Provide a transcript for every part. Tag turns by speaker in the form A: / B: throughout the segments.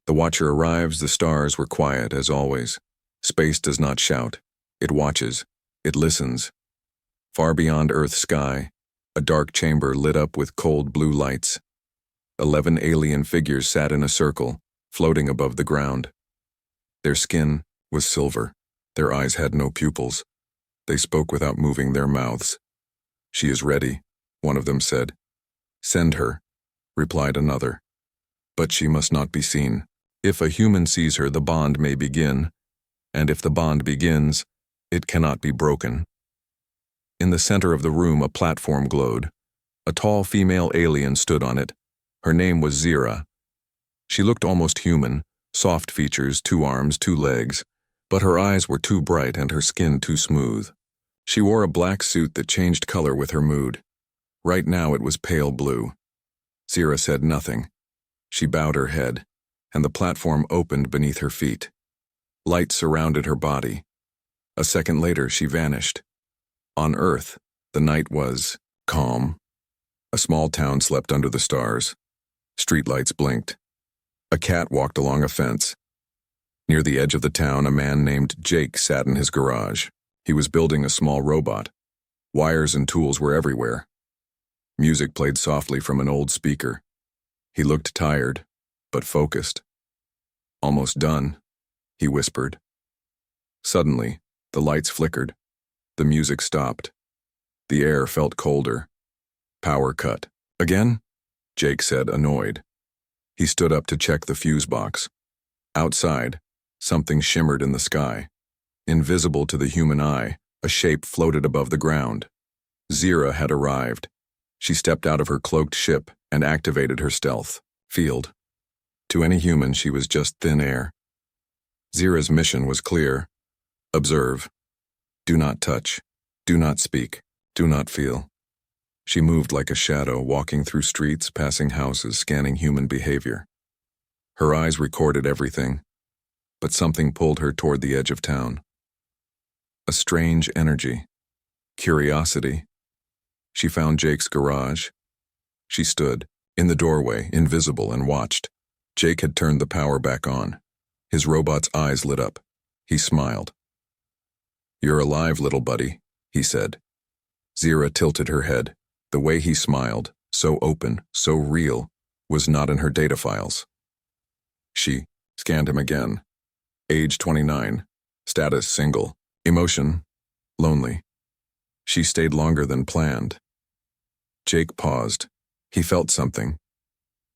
A: The watcher arrives, the stars were quiet as always. Space does not shout. It watches. It listens. Far beyond Earth's sky, a dark chamber lit up with cold blue lights. 11 alien figures sat in a circle, floating above the ground. Their skin was silver. Their eyes had no pupils. They spoke without moving their mouths. "She is ready," one of them said. "Send her," replied another. "But she must not be seen. If a human sees her, the bond may begin, and if the bond begins, it cannot be broken." In the center of the room, a platform glowed. A tall female alien stood on it. Her name was Zira. She looked almost human, soft features, 2 arms, 2 legs, but her eyes were too bright and her skin too smooth. She wore a black suit that changed color with her mood. Right now it was pale blue. Zira said nothing. She bowed her head, and the platform opened beneath her feet. Light surrounded her body. A second later, she vanished. On Earth, the night was calm. A small town slept under the stars. Streetlights blinked. A cat walked along a fence. Near the edge of the town, a man named Jake sat in his garage. He was building a small robot. Wires and tools were everywhere. Music played softly from an old speaker. He looked tired, but focused. "Almost done," he whispered. Suddenly, the lights flickered. The music stopped. The air felt colder. Power cut. "Again?" Jake said, annoyed. He stood up to check the fuse box. Outside, something shimmered in the sky. Invisible to the human eye, a shape floated above the ground. Zira had arrived. She stepped out of her cloaked ship and activated her stealth field. To any human, she was just thin air. Zira's mission was clear. Observe. Do not touch. Do not speak. Do not feel. She moved like a shadow, walking through streets, passing houses, scanning human behavior. Her eyes recorded everything, but something pulled her toward the edge of town. A strange energy. Curiosity. She found Jake's garage. She stood in the doorway, invisible, and watched. Jake had turned the power back on. His robot's eyes lit up. He smiled. "You're alive, little buddy," he said. Zira tilted her head. The way he smiled, so open, so real, was not in her data files. She scanned him again. Age 29. Status single. Emotion lonely. She stayed longer than planned. Jake paused. He felt something.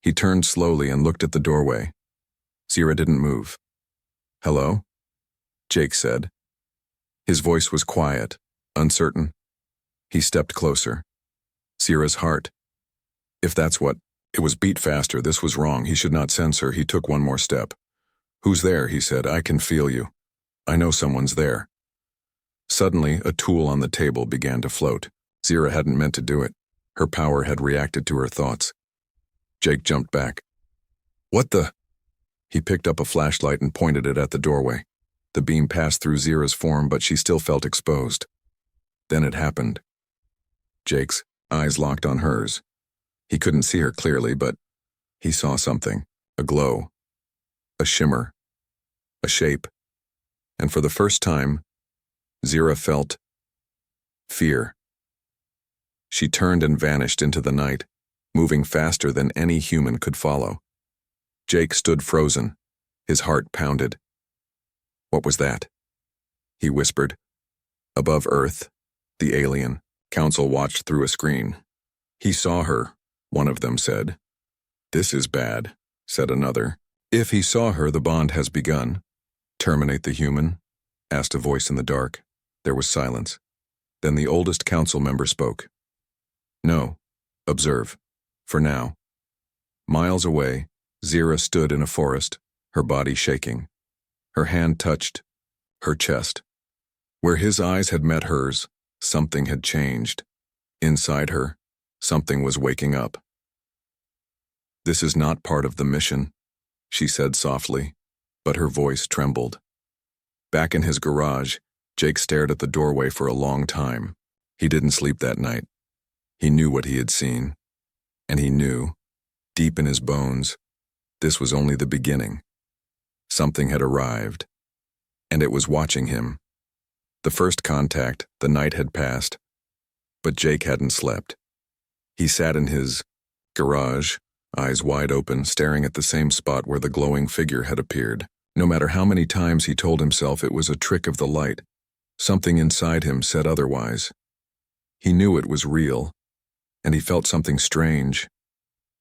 A: He turned slowly and looked at the doorway. Zira didn't move. "Hello?" Jake said. His voice was quiet, uncertain. He stepped closer. Zira's heart. If that's what, it was beat faster. This was wrong. He should not sense her. He took one more step. "Who's there?" he said. "I can feel you. I know someone's there." Suddenly, a tool on the table began to float. Zira hadn't meant to do it. Her power had reacted to her thoughts. Jake jumped back. "What the?" He picked up a flashlight and pointed it at the doorway. The beam passed through Zira's form, but she still felt exposed. Then it happened. Jake's eyes locked on hers. He couldn't see her clearly, but he saw something. A glow. A shimmer. A shape. And for the first time, Zira felt fear. She turned and vanished into the night, moving faster than any human could follow. Jake stood frozen. His heart pounded. "What was that?" he whispered. Above Earth, the alien council watched through a screen. "He saw her," one of them said. "This is bad," said another. "If he saw her, the bond has begun." "Terminate the human?" asked a voice in the dark. There was silence. Then the oldest council member spoke. "No. Observe. For now." Miles away, Zira stood in a forest, her body shaking. Her hand touched her chest. Where his eyes had met hers, something had changed. Inside her, something was waking up. "This is not part of the mission," she said softly, but her voice trembled. Back in his garage, Jake stared at the doorway for a long time. He didn't sleep that night. He knew what he had seen. And he knew, deep in his bones, this was only the beginning. Something had arrived, and it was watching him. The first contact, the night had passed, but Jake hadn't slept. He sat in his garage, eyes wide open, staring at the same spot where the glowing figure had appeared. No matter how many times he told himself it was a trick of the light, something inside him said otherwise. He knew it was real, and he felt something strange,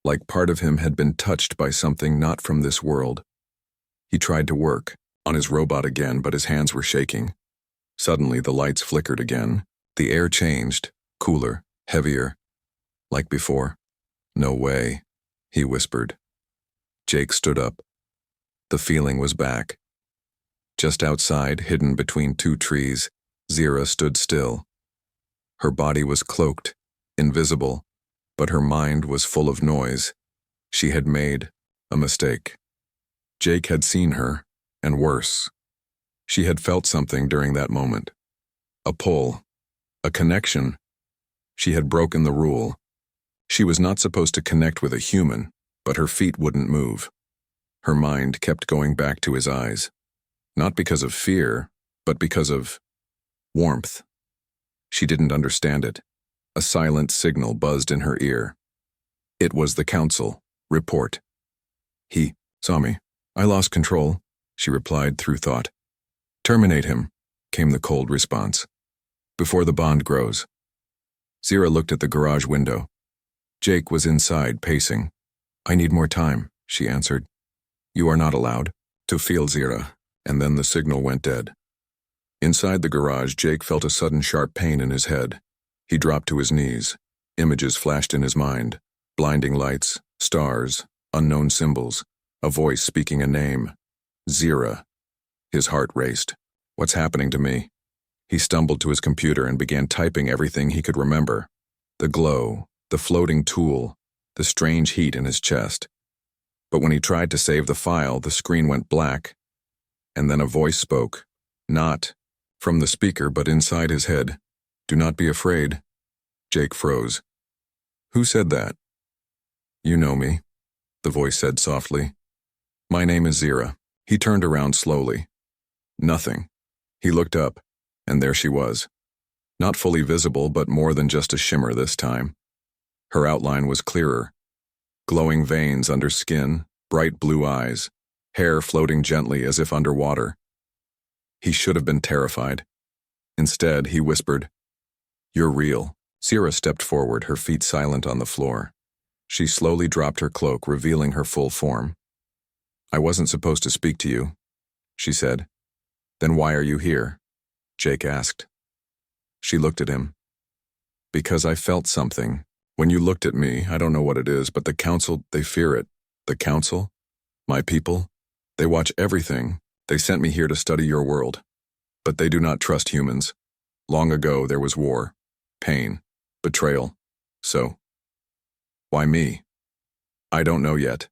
A: like part of him had been touched by something not from this world. He tried to work on his robot again, but his hands were shaking. Suddenly, the lights flickered again. The air changed, cooler, heavier, like before. "No way," he whispered. Jake stood up. The feeling was back. Just outside, hidden between two trees, Zira stood still. Her body was cloaked, invisible, but her mind was full of noise. She had made a mistake. Jake had seen her, and worse. She had felt something during that moment. A pull, a connection. She had broken the rule. She was not supposed to connect with a human, but her feet wouldn't move. Her mind kept going back to his eyes. Not because of fear, but because of warmth. She didn't understand it. A silent signal buzzed in her ear. It was the council. Report. "He saw me. I lost control," she replied through thought. "Terminate him," came the cold response. "Before the bond grows." Zira looked at the garage window. Jake was inside, pacing. "I need more time," she answered. "You are not allowed to feel Zira," and then the signal went dead. Inside the garage, Jake felt a sudden sharp pain in his head. He dropped to his knees. Images flashed in his mind. Blinding lights, stars, unknown symbols, a voice speaking a name. Zira. His heart raced. What's happening to me? He stumbled to his computer and began typing everything he could remember. The glow, the floating tool, the strange heat in his chest. But when he tried to save the file, the screen went black, and then a voice spoke, not from the speaker but inside his head. "Do not be afraid." Jake froze. "Who said that?" "You know me," the voice said softly. "My name is Zira." He turned around slowly. Nothing. He looked up, and there she was. Not fully visible, but more than just a shimmer this time. Her outline was clearer. Glowing veins under skin, bright blue eyes, hair floating gently as if underwater. He should have been terrified. Instead, he whispered, "You're real." Zira stepped forward, her feet silent on the floor. She slowly dropped her cloak, revealing her full form. "I wasn't supposed to speak to you," she said. "Then why are you here?" Jake asked. She looked at him. "Because I felt something. When you looked at me, I don't know what it is, but the council, they fear it. The council? My people? They watch everything. They sent me here to study your world. But they do not trust humans. Long ago, there was war, pain, betrayal. So, why me?" "I don't know yet,"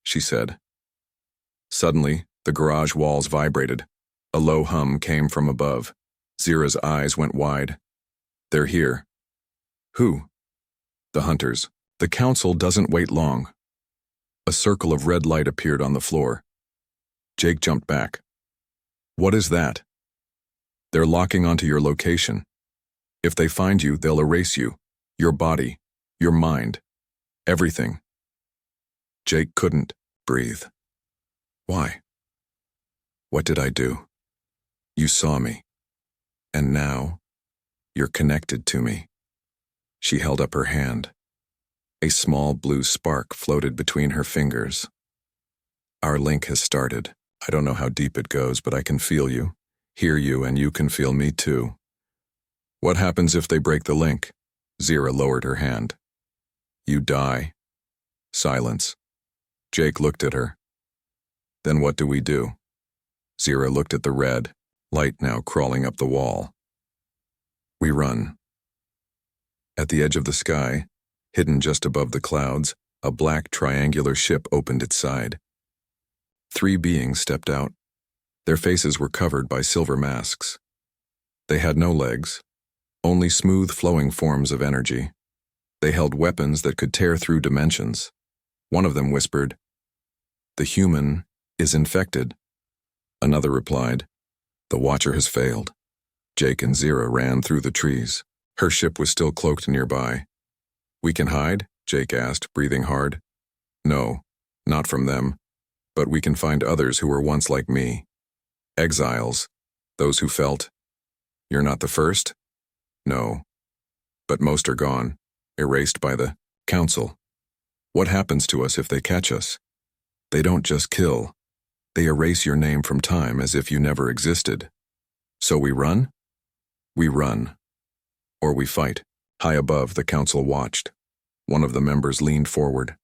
A: she said. Suddenly, the garage walls vibrated. A low hum came from above. Zira's eyes went wide. "They're here." "Who?" "The hunters. The council doesn't wait long." A circle of red light appeared on the floor. Jake jumped back. "What is that?" "They're locking onto your location. If they find you, they'll erase you. Your body, your mind, everything." Jake couldn't breathe. "Why? What did I do? You saw me. And now, you're connected to me." She held up her hand. A small blue spark floated between her fingers. "Our link has started. I don't know how deep it goes, but I can feel you, hear you, and you can feel me too." "What happens if they break the link?" Zira lowered her hand. "You die." Silence. Jake looked at her. "Then what do we do?" Zira looked at the red light now crawling up the wall. "We run." At the edge of the sky, hidden just above the clouds, a black triangular ship opened its side. 3 beings stepped out. Their faces were covered by silver masks. They had no legs, only smooth flowing forms of energy. They held weapons that could tear through dimensions. One of them whispered, "The human is infected." Another replied, "The Watcher has failed." Jake and Zira ran through the trees. Her ship was still cloaked nearby. "We can hide?" Jake asked, breathing hard. "No, not from them. But we can find others who were once like me. Exiles, those who felt. You're not the first?" "No. But most are gone, erased by the Council. What happens to us if they catch us? They don't just kill. They erase your name from time as if you never existed. So we run? We run. Or we fight." High above, the Council watched. One of the members leaned forward.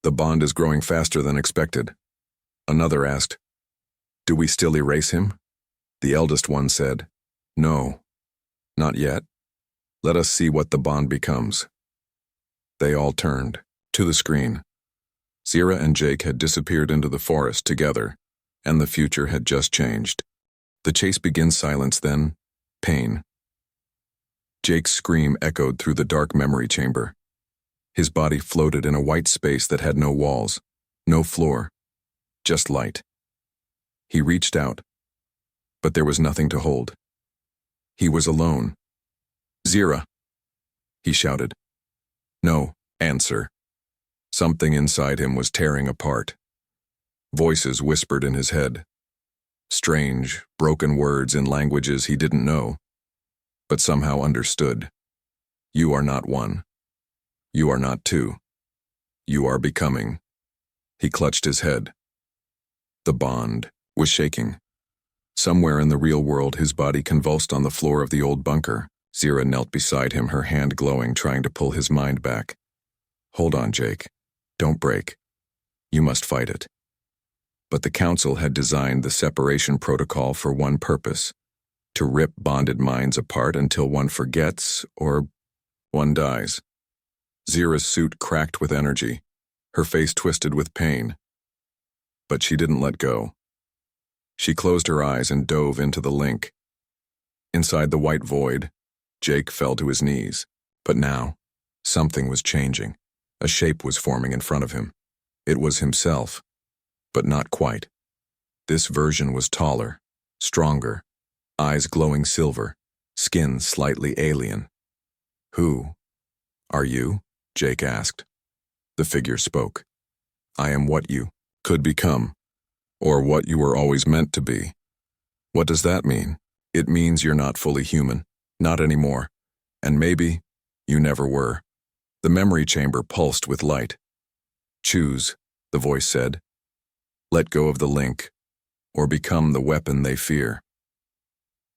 A: "The bond is growing faster than expected." Another asked, "Do we still erase him?" The eldest one said, "No, not yet. Let us see what the bond becomes." They all turned to the screen. Zira and Jake had disappeared into the forest together, and the future had just changed. The chase begins. Silence, then pain. Jake's scream echoed through the dark memory chamber. His body floated in a white space that had no walls, no floor, just light. He reached out, but there was nothing to hold. He was alone. "Zira!" he shouted. No answer. Something inside him was tearing apart. Voices whispered in his head. Strange, broken words in languages he didn't know, but somehow understood. "You are not one. You are not two. You are becoming." He clutched his head. The bond was shaking. Somewhere in the real world, his body convulsed on the floor of the old bunker. Zira knelt beside him, her hand glowing, trying to pull his mind back. "Hold on, Jake. Don't break. You must fight it." But the Council had designed the separation protocol for one purpose: to rip bonded minds apart until one forgets or one dies. Zira's suit cracked with energy, her face twisted with pain. But she didn't let go. She closed her eyes and dove into the link. Inside the white void, Jake fell to his knees. But now, something was changing. A shape was forming in front of him. It was himself, but not quite. This version was taller, stronger, eyes glowing silver, skin slightly alien. "Who are you?" Jake asked. The figure spoke. "I am what you could become, or what you were always meant to be." "What does that mean?" "It means you're not fully human, not anymore, and maybe you never were." The memory chamber pulsed with light. "Choose," the voice said. "Let go of the link, or become the weapon they fear."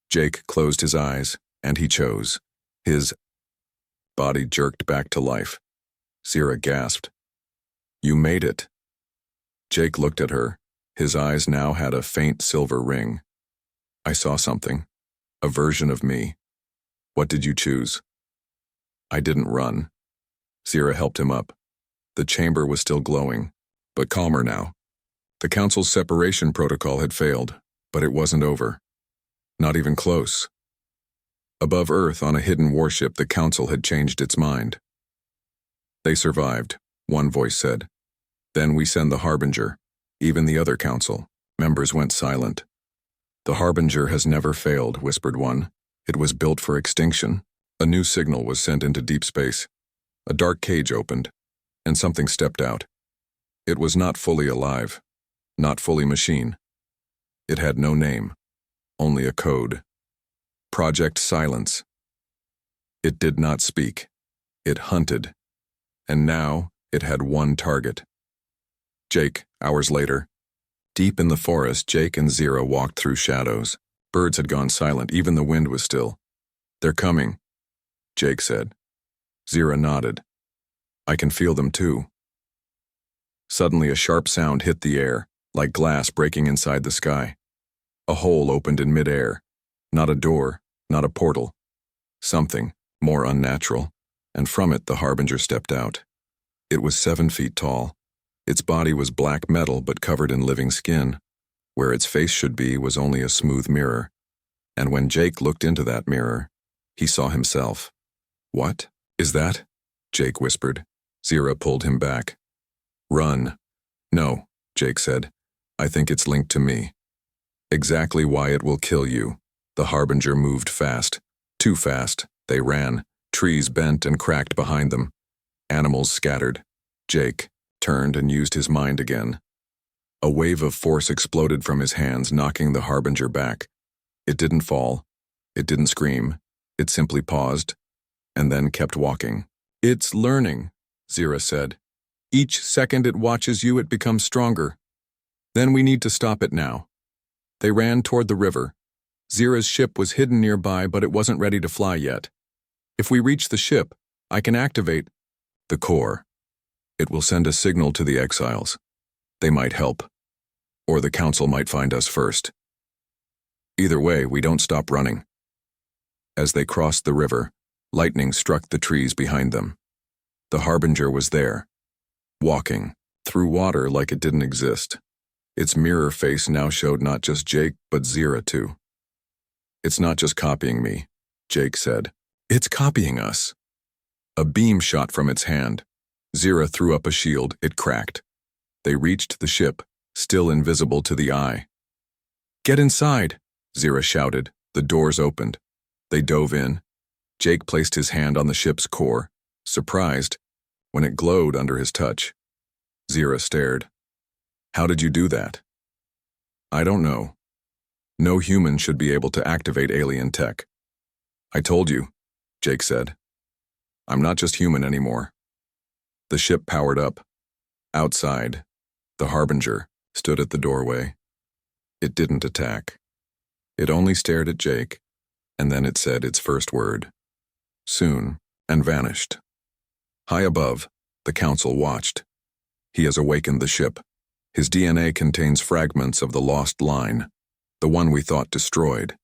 A: Jake closed his eyes, and he chose. His body jerked back to life. Zira gasped. "You made it." Jake looked at her. His eyes now had a faint silver ring. "I saw something. A version of me. What did you choose?" "I didn't run." Zira helped him up. The chamber was still glowing, but calmer now. The Council's separation protocol had failed, but it wasn't over. Not even close. Above Earth, on a hidden warship, the Council had changed its mind. "They survived," one voice said. "Then we send the Harbinger." Even the other Council members went silent. "The Harbinger has never failed," whispered one. "It was built for extinction." A new signal was sent into deep space. A dark cage opened, and something stepped out. It was not fully alive, not fully machine. It had no name, only a code. Project Silence. It did not speak. It hunted. And now it had one target. Jake, hours later. Deep in the forest, Jake and Zira walked through shadows. Birds had gone silent, even the wind was still. "They're coming," Jake said. Zira nodded. "I can feel them too." Suddenly a sharp sound hit the air, like glass breaking inside the sky. A hole opened in midair. Not a door, not a portal. Something more unnatural, and from it the Harbinger stepped out. It was 7 feet tall. Its body was black metal but covered in living skin. Where its face should be was only a smooth mirror. And when Jake looked into that mirror, he saw himself. "What is that?" Jake whispered. Zira pulled him back. "Run." "No," Jake said. "I think it's linked to me." Exactly why it will kill you. The harbinger moved fast. Too fast. They ran. Trees bent and cracked behind them. Animals scattered. Jake turned and used his mind again. A wave of force exploded from his hands, knocking the harbinger back. It didn't fall. It didn't scream. It simply paused, and then kept walking. "It's learning," Zira said. "Each second it watches you, it becomes stronger. Then we need to stop it now." They ran toward the river. Zira's ship was hidden nearby, but it wasn't ready to fly yet. "If we reach the ship, I can activate the core. It will send a signal to the exiles. They might help. Or the council might find us first. Either way, we don't stop running." As they crossed the river, lightning struck the trees behind them. The harbinger was there, walking through water like it didn't exist. Its mirror face now showed not just Jake, but Zira too. "It's not just copying me," Jake said. "It's copying us." A beam shot from its hand. Zira threw up a shield. It cracked. They reached the ship, still invisible to the eye. "Get inside," Zira shouted. The doors opened. They dove in. Jake placed his hand on the ship's core, surprised when it glowed under his touch. Zira stared. "How did you do that?" "I don't know. No human should be able to activate alien tech." "I told you," Jake said. "I'm not just human anymore." The ship powered up. Outside, the harbinger stood at the doorway. It didn't attack. It only stared at Jake, and then it said its first word, "Soon," and vanished. High above, the council watched. He has awakened the ship. His DNA contains fragments of the lost line, the one we thought destroyed.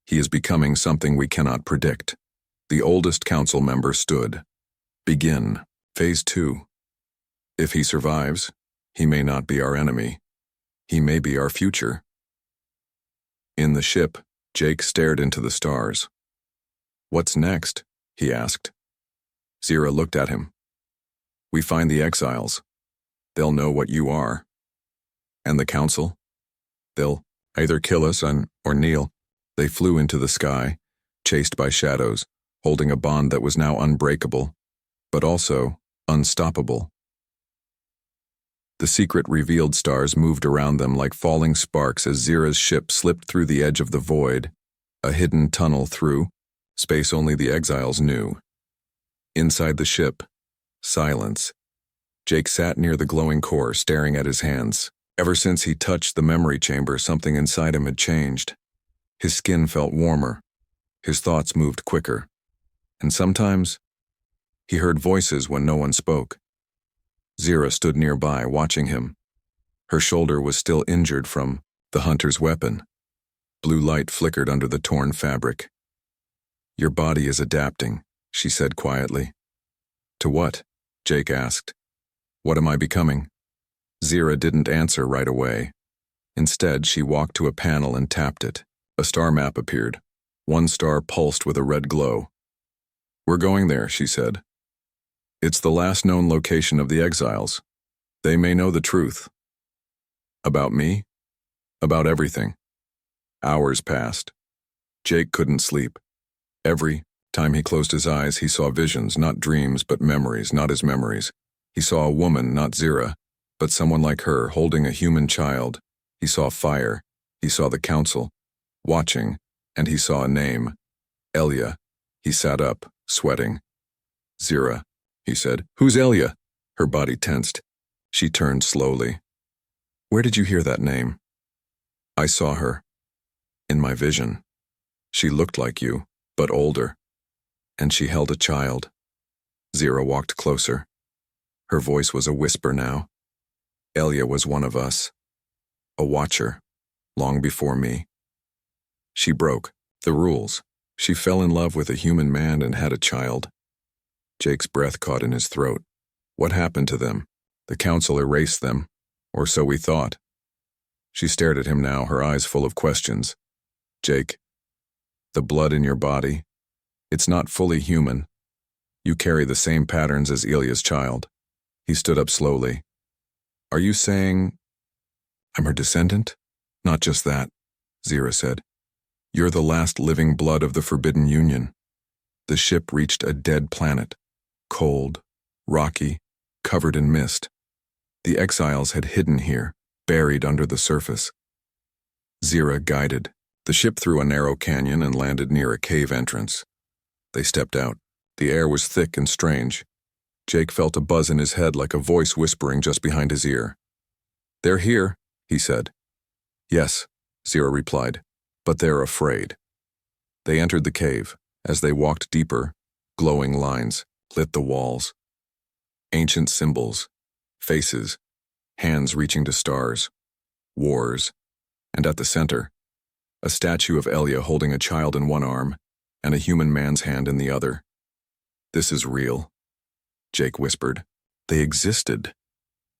A: He is becoming something we cannot predict. The oldest council member stood. Begin. Phase 2. If he survives, he may not be our enemy. He may be our future. In the ship, Jake stared into the stars. "What's next?" he asked. Zira looked at him. "We find the exiles. They'll know what you are. And the council? They'll either kill us or kneel." They flew into the sky, chased by shadows, holding a bond that was now unbreakable, but also unstoppable. The secret revealed stars moved around them like falling sparks as Zira's ship slipped through the edge of the void, a hidden tunnel through space only the exiles knew. Inside the ship, silence. Jake sat near the glowing core, staring at his hands. Ever since he touched the memory chamber, something inside him had changed. His skin felt warmer. His thoughts moved quicker. And sometimes, he heard voices when no one spoke. Zira stood nearby, watching him. Her shoulder was still injured from the hunter's weapon. Blue light flickered under the torn fabric. "Your body is adapting," she said quietly. "To what?" Jake asked. "What am I becoming?" Zira didn't answer right away. Instead, she walked to a panel and tapped it. A star map appeared. One star pulsed with a red glow. "We're going there," she said. "It's the last known location of the exiles. They may know the truth." "About me?" "About everything." Hours passed. Jake couldn't sleep. Every time he closed his eyes, he saw visions, not dreams, but memories, not his memories. He saw a woman, not Zira, but someone like her, holding a human child. He saw fire. He saw the council, watching, and he saw a name. Elia. He sat up, sweating. "Zira," he said. "Who's Elia?" Her body tensed. She turned slowly. "Where did you hear that name?" "I saw her. In my vision. She looked like you, but older. And she held a child." Zira walked closer. Her voice was a whisper now. "Elia was one of us. A watcher. Long before me. She broke the rules. She fell in love with a human man and had a child." Jake's breath caught in his throat. "What happened to them?" "The council erased them. Or so we thought." She stared at him now, her eyes full of questions. "Jake, the blood in your body, it's not fully human. You carry the same patterns as Elia's child." He stood up slowly. "Are you saying I'm her descendant?" "Not just that. Zira said. You're the last living blood of the Forbidden Union. The ship reached a dead planet, cold, rocky, covered in mist. The exiles had hidden here, buried under the surface. Zira guided the ship through a narrow canyon and landed near a cave entrance. They stepped out. The air was thick and strange. Jake felt a buzz in his head like a voice whispering just behind his ear. They're here, he said. Yes, Zira replied, but they're afraid. They entered the cave. As they walked deeper, glowing lines lit the walls. Ancient symbols, faces, hands reaching to stars, wars, and at the center, a statue of Elia holding a child in one arm and a human man's hand in the other. This is real, Jake whispered. They existed.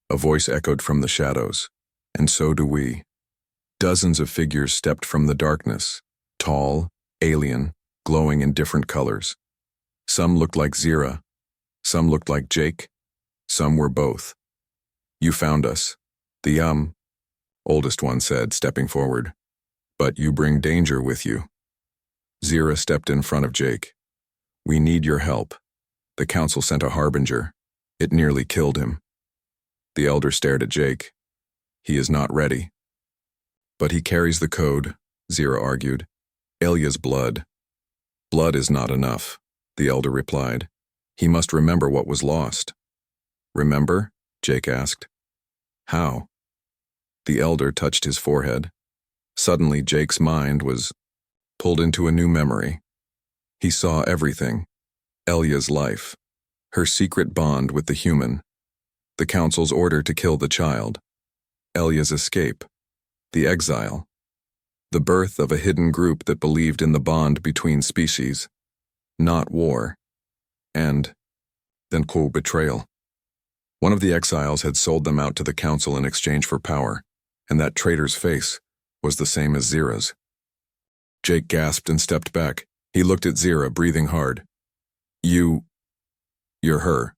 A: A voice echoed from the shadows, and so do we. Dozens of figures stepped from the darkness, tall, alien, glowing in different colors. Some looked like Zira, some looked like Jake, some were both. You found us, the oldest one said, stepping forward. But you bring danger with you. Zira stepped in front of Jake. We need your help. The council sent a harbinger. It nearly killed him. The elder stared at Jake. He is not ready. But he carries the code, Zira argued. Elia's blood. Blood is not enough, the elder replied. He must remember what was lost. Remember? Jake asked. How? The elder touched his forehead. Suddenly, Jake's mind was pulled into a new memory. He saw everything. Elia's life, her secret bond with the human, the council's order to kill the child, Elia's escape, the exile, the birth of a hidden group that believed in the bond between species, not war, and then betrayal. One of the exiles had sold them out to the council in exchange for power, and that traitor's face was the same as Zira's. Jake gasped and stepped back. He looked at Zira, breathing hard. You're her.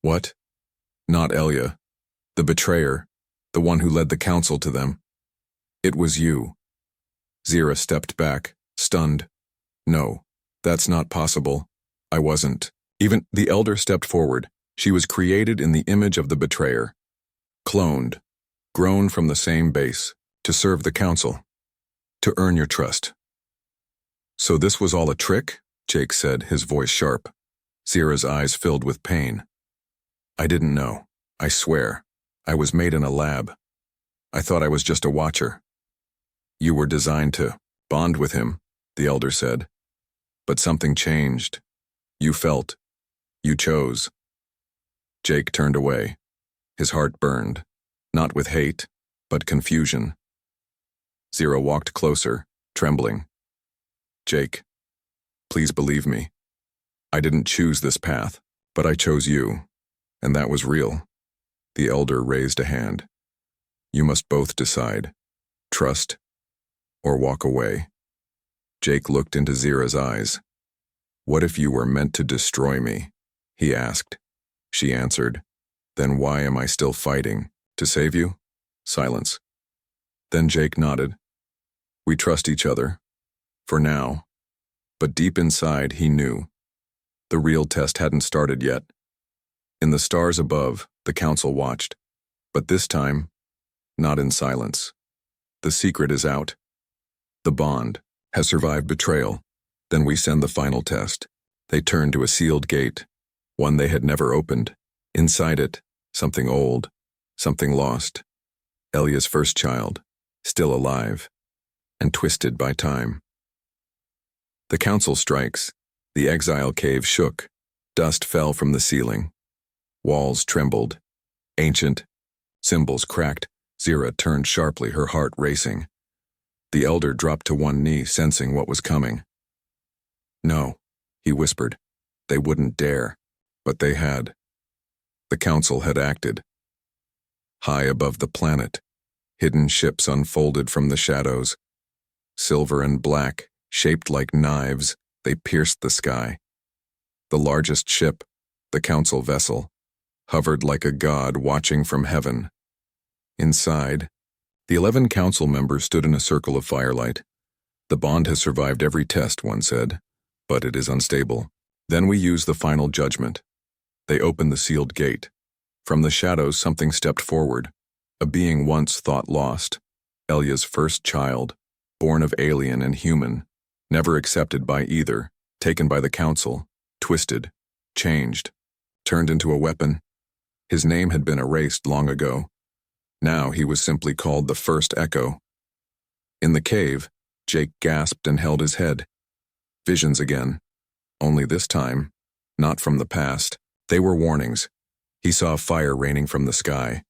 A: What? Not Elia. The betrayer, the one who led the council to them. It was you. Zira stepped back, stunned. No, that's not possible. I wasn't. Even the elder stepped forward. She was created in the image of the betrayer. Cloned, grown from the same base, to serve the council, to earn your trust. So this was all a trick? Jake said, his voice sharp. Zira's eyes filled with pain. I didn't know. I swear. I was made in a lab. I thought I was just a watcher. You were designed to bond with him, the elder said. But something changed. You felt. You chose. Jake turned away. His heart burned, not with hate, but confusion. Zira walked closer, trembling. Jake, please believe me. I didn't choose this path, but I chose you, and that was real. The elder raised a hand. You must both decide, trust or walk away. Jake looked into Zira's eyes. What if you were meant to destroy me? He asked. She answered. Then why am I still fighting? To save you? Silence. Then Jake nodded. We trust each other. For now. But deep inside, he knew. The real test hadn't started yet. In the stars above, the council watched. But this time, not in silence. The secret is out. The bond has survived betrayal. Then we send the final test. They turned to a sealed gate, one they had never opened. Inside it, something old, something lost. Elia's first child, still alive, and twisted by time. The council strikes. The exile cave shook. Dust fell from the ceiling. Walls trembled. Ancient symbols cracked. Zira turned sharply, her heart racing. The elder dropped to one knee, sensing what was coming. No, he whispered. They wouldn't dare, but they had. The council had acted. High above the planet, hidden ships unfolded from the shadows. Silver and black, shaped like knives, they pierced the sky. The largest ship, the council vessel, hovered like a god watching from heaven. Inside, The 11 council members stood in a circle of firelight. The bond has survived every test, one said, but it is unstable. Then we use the final judgment. They opened the sealed gate. From the shadows, something stepped forward. A being once thought lost. Elya's first child, born of alien and human, never accepted by either, taken by the council, twisted, changed, turned into a weapon. His name had been erased long ago. Now he was simply called the First Echo. In the cave, Jake gasped and held his head. Visions again. Only this time, not from the past. They were warnings. He saw fire raining from the sky.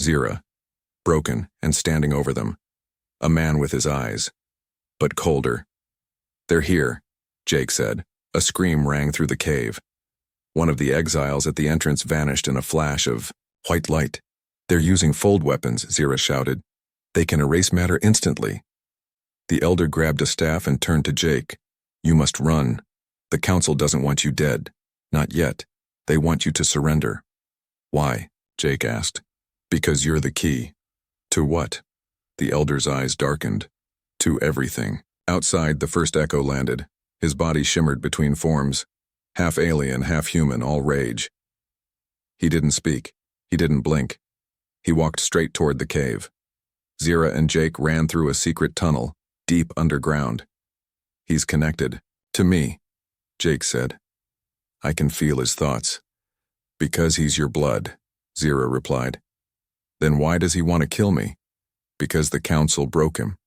A: Zira, broken and standing over them. A man with his eyes, but colder. "They're here," Jake said. A scream rang through the cave. One of the exiles at the entrance vanished in a flash of white light. "They're using fold weapons," Zira shouted. "They can erase matter instantly." The elder grabbed a staff and turned to Jake. "You must run. The council doesn't want you dead. Not yet. They want you to surrender." "Why?" Jake asked. "Because you're the key." "To what?" The elder's eyes darkened. "To everything." Outside, the first echo landed. His body shimmered between forms. Half alien, half human, all rage. He didn't speak. He didn't blink. He walked straight toward the cave. Zira and Jake ran through a secret tunnel, deep underground. "He's connected. To me," Jake said. "I can feel his thoughts." "Because he's your blood," Zira replied. "Then why does he want to kill me?" "Because the council broke him.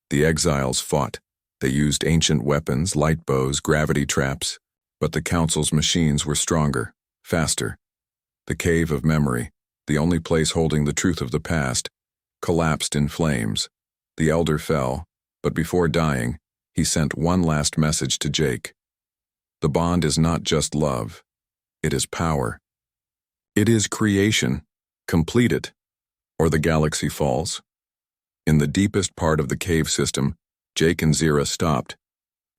A: The exiles fought. They used ancient weapons, light bows, gravity traps, but the council's machines were stronger, faster. The cave of memory, the only place holding the truth of the past, collapsed in flames. The elder fell, but before dying, he sent one last message to Jake. The bond is not just love. It is power. It is creation. Complete it, or the galaxy falls. In the deepest part of the cave system, Jake and Zira stopped.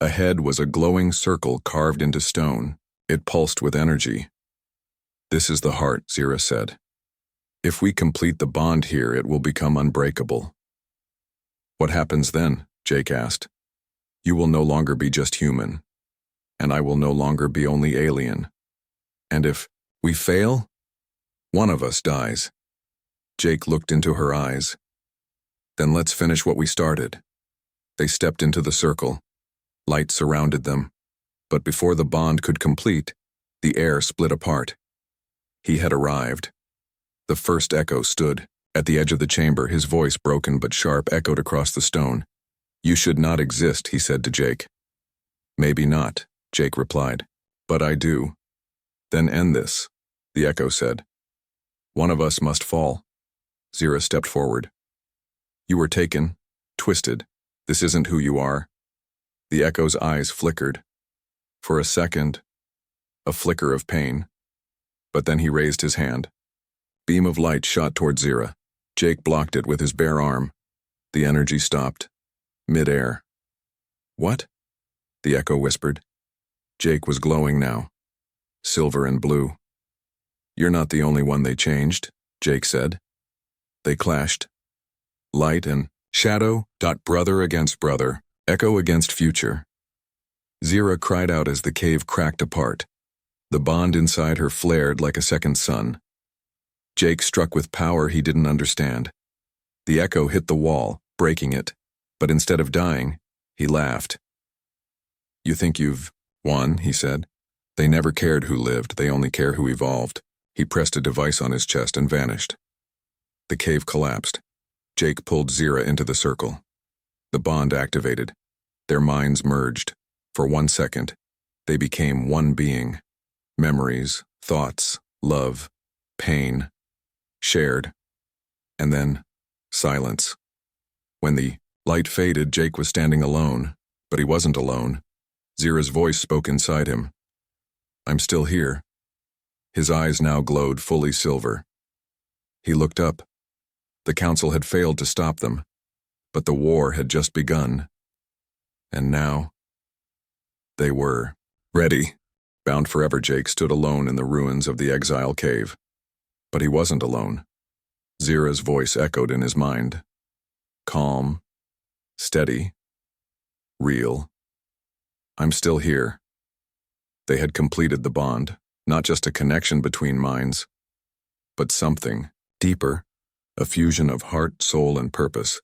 A: Ahead was a glowing circle carved into stone. It pulsed with energy. "This is the heart," Zira said. "If we complete the bond here, it will become unbreakable." "What happens then?" Jake asked. "You will no longer be just human, and I will no longer be only alien. And if we fail, one of us dies." Jake looked into her eyes. "Then let's finish what we started." They stepped into the circle. Light surrounded them, but before the bond could complete, the air split apart. He had arrived. The first echo stood. At the edge of the chamber, his voice, broken but sharp, echoed across the stone. "You should not exist," he said to Jake. "Maybe not," Jake replied. "But I do." "Then end this," the echo said. "One of us must fall." Zira stepped forward. "You were taken, twisted. This isn't who you are." The echo's eyes flickered. For a second, a flicker of pain. But then he raised his hand. Beam of light shot toward Zira. Jake blocked it with his bare arm. The energy stopped. Mid-air. "What?" the echo whispered. Jake was glowing now. Silver and blue. "You're not the only one they changed," Jake said. They clashed. Light and shadow, brother against brother, echo against future. Zira cried out as the cave cracked apart. The bond inside her flared like a second sun. Jake struck with power he didn't understand. The echo hit the wall, breaking it, but instead of dying, he laughed. "You think you've won," he said. "They never cared who lived, they only care who evolved." He pressed a device on his chest and vanished. The cave collapsed. Jake pulled Zira into the circle. The bond activated. Their minds merged. For 1 second, they became one being. Memories, thoughts, love, pain, shared. And then, silence. When the light faded, Jake was standing alone, but he wasn't alone. Zira's voice spoke inside him. "I'm still here." His eyes now glowed fully silver. He looked up. The council had failed to stop them, but the war had just begun. And now, they were ready. Bound forever, Jake stood alone in the ruins of the exile cave. But he wasn't alone. Zira's voice echoed in his mind. calm, steady, real. I'm still here. They had completed the bond, not just a connection between minds, but something deeper, a fusion of heart, soul, and purpose.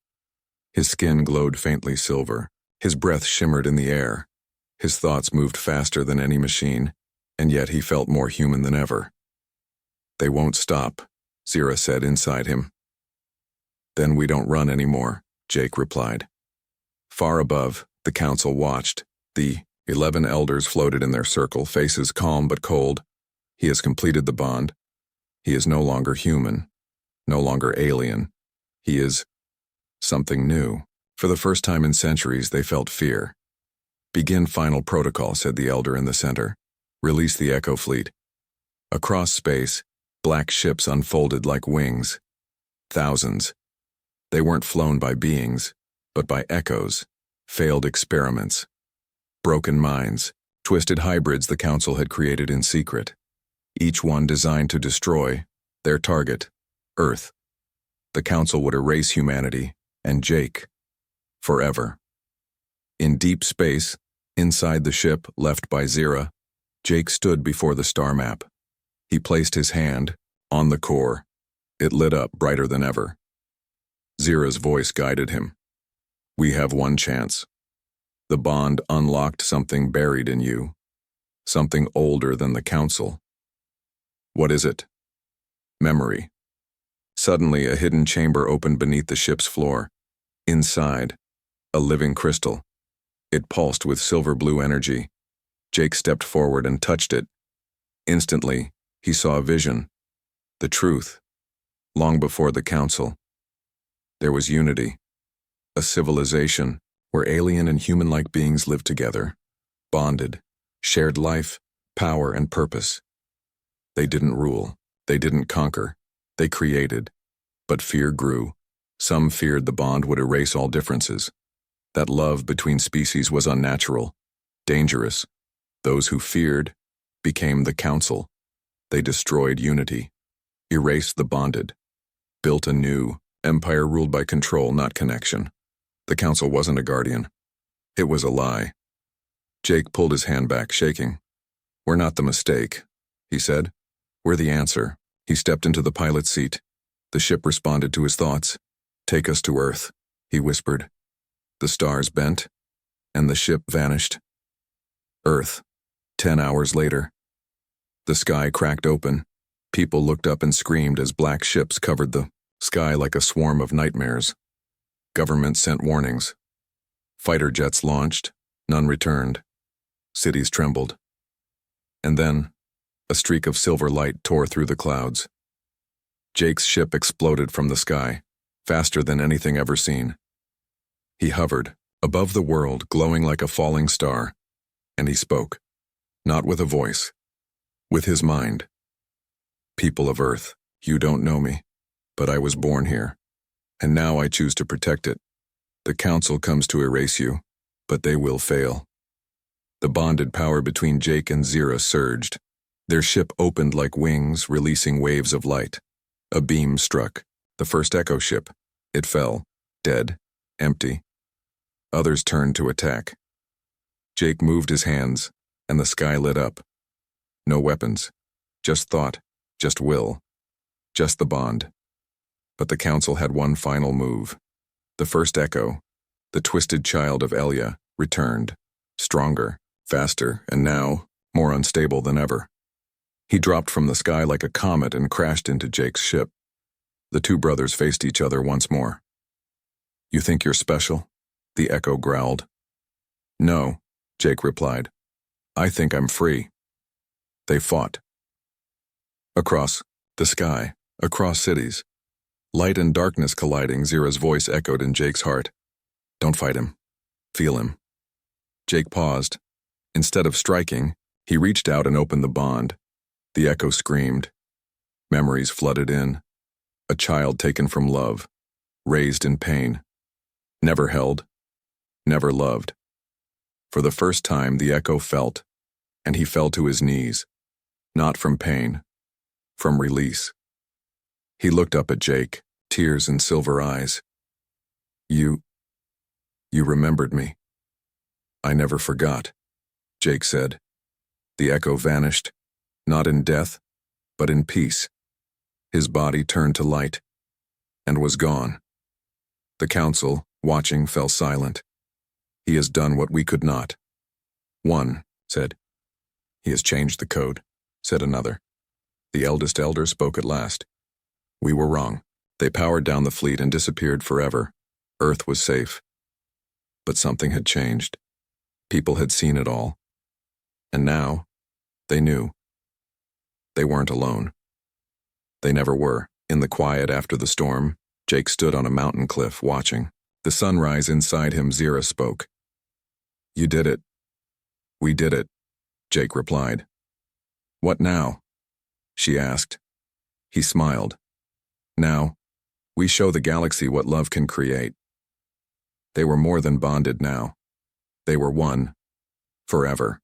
A: His skin glowed faintly silver. His breath shimmered in the air. His thoughts moved faster than any machine, and yet he felt more human than ever. They won't stop, Zira said inside him. Then we don't run anymore, Jake replied. Far above, the council watched. The 11 elders floated in their circle, faces calm but cold. He has completed the bond. He is no longer human, no longer alien. He is something new. For the first time in centuries, they felt fear. Begin final protocol, said the elder in the center. Release the Echo fleet. Across space, black ships unfolded like wings. Thousands. They weren't flown by beings, but by echoes, failed experiments, broken minds, twisted hybrids the council had created in secret, each one designed to destroy their target, Earth. The council would erase humanity and Jake forever. In deep space, inside the ship left by Zira, Jake stood before the star map. He placed his hand on the core. It lit up brighter than ever. Zira's voice guided him. We have one chance. The bond unlocked something buried in you, something older than the council. What is it? Memory. Suddenly, a hidden chamber opened beneath the ship's floor. Inside, a living crystal. It pulsed with silver-blue energy. Jake stepped forward and touched it. Instantly, he saw a vision. The truth. Long before the council. There was unity. A civilization where alien and human-like beings lived together, bonded, shared life, power, and purpose. They didn't rule. They didn't conquer. They created. But fear grew. Some feared the bond would erase all differences. That love between species was unnatural, dangerous. Those who feared became the council. They destroyed unity, erased the bonded, built a new empire ruled by control, not connection. The council wasn't a guardian. It was a lie. Jake pulled his hand back, shaking. We're not the mistake, he said. We're the answer. He stepped into the pilot's seat. The ship responded to his thoughts. Take us to Earth, he whispered. The stars bent, and the ship vanished. Earth. 10 hours later. The sky cracked open. People looked up and screamed as black ships covered the sky like a swarm of nightmares. Government sent warnings. Fighter jets launched. None returned. Cities trembled. And then, a streak of silver light tore through the clouds. Jake's ship exploded from the sky, faster than anything ever seen. He hovered, above the world, glowing like a falling star, and he spoke, not with a voice, with his mind. People of Earth, you don't know me, but I was born here, and now I choose to protect it. The council comes to erase you, but they will fail. The bonded power between Jake and Zira surged. Their ship opened like wings, releasing waves of light. A beam struck, the first Echo ship. It fell, dead, empty. Others turned to attack. Jake moved his hands, and the sky lit up. No weapons, just thought, just will, just the bond. But the council had one final move. The first Echo, the twisted child of Elia, returned, stronger, faster, and now more unstable than ever. He dropped from the sky like a comet and crashed into Jake's ship. The two brothers faced each other once more. You think you're special? The Echo growled. No, Jake replied. I think I'm free. They fought. Across the sky, across cities. Light and darkness colliding, Zira's voice echoed in Jake's heart. Don't fight him. Feel him. Jake paused. Instead of striking, he reached out and opened the bond. The Echo screamed. Memories flooded in. A child taken from love, raised in pain. Never held, never loved. For the first time, the Echo felt, and he fell to his knees. Not from pain, from release. He looked up at Jake, tears in silver eyes. You remembered me. I never forgot, Jake said. The echo vanished, not in death, but in peace. His body turned to light, and was gone. The council, watching, fell silent. He has done what we could not. One said. He has changed the code, said another. The eldest elder spoke at last. We were wrong. They powered down the fleet and disappeared forever. Earth was safe. But something had changed. People had seen it all. And now, they knew. They weren't alone. They never were. In the quiet after the storm, Jake stood on a mountain cliff watching. The sunrise inside him, Zira spoke. You did it. We did it, Jake replied. What now? She asked. He smiled. Now, we show the galaxy what love can create. They were more than bonded now. They were one, forever.